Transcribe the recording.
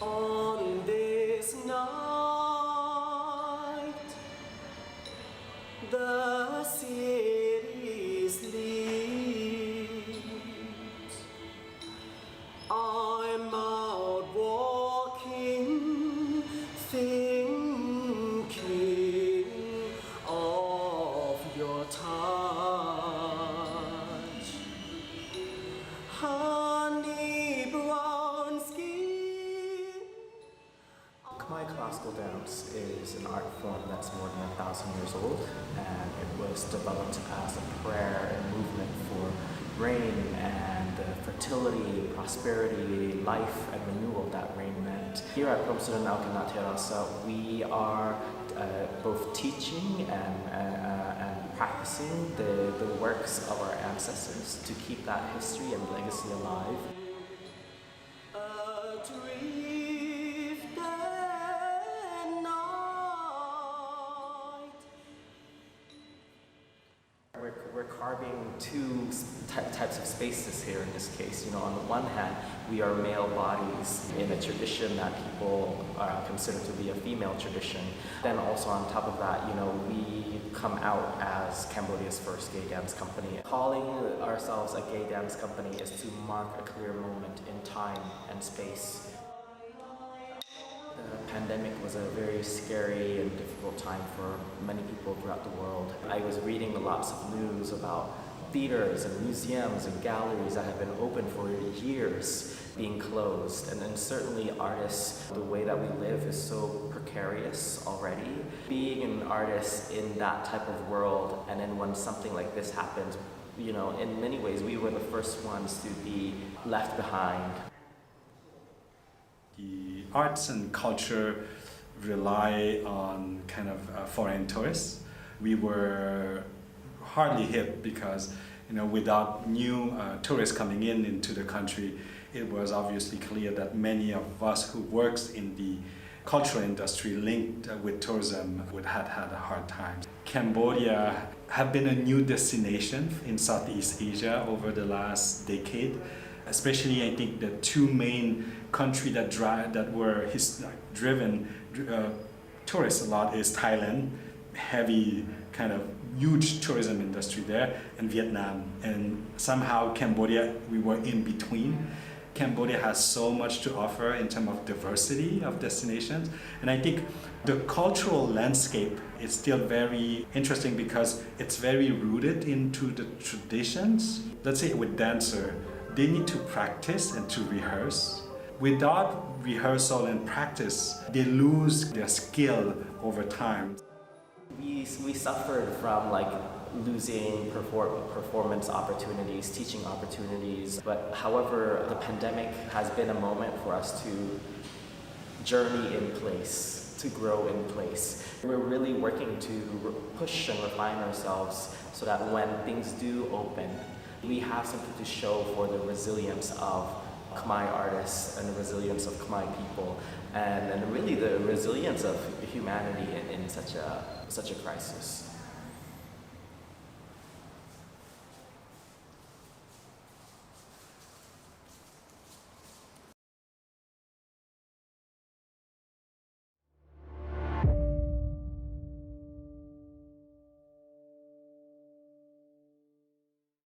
On this night, the city sleeps. I'm out walking, thinking of your touch. Honey brown skin. Khmer classical dance is an art form that's more than 1,000 years old, and it was developed as a prayer and movement for rain and fertility, prosperity, life, and renewal that rain meant. Here at Promsudan Alkanatierasa, we are both teaching and practicing the works of our ancestors to keep that history and legacy alive. We're carving two types of spaces here in this case. You know, on the one hand, we are male bodies in a tradition that people consider to be a female tradition. Then also on top of that, you know, we come out as Cambodia's first gay dance company. Calling ourselves a gay dance company is to mark a clear moment in time and space. The pandemic was a very scary and difficult time for many people throughout the world. I was reading lots of news about theaters and museums and galleries that have been open for years being closed. And then certainly artists, the way that we live is so precarious already. Being an artist in that type of world, and then when something like this happens, you know, in many ways we were the first ones to be left behind. The arts and culture rely on kind of foreign tourists. We were hardly hit because, you know, without new tourists coming into the country, it was obviously clear that many of us who works in the cultural industry linked with tourism would have had a hard time. Cambodia have been a new destination in Southeast Asia over the last decade. Especially, I think the two main countries that were driven tourists a lot is Thailand, heavy kind of huge tourism industry there, and Vietnam. And somehow Cambodia, we were in between. Cambodia has so much to offer in terms of diversity of destinations. And I think the cultural landscape is still very interesting because it's very rooted into the traditions. Let's say with dancer, they need to practice and to rehearse. Without rehearsal and practice, they lose their skill over time. We suffered from like losing performance opportunities, teaching opportunities, but however, the pandemic has been a moment for us to journey in place, to grow in place. We're really working to push and refine ourselves so that when things do open, we have something to show for the resilience of Khmer artists and the resilience of Khmer people, and really the resilience of humanity in such a crisis.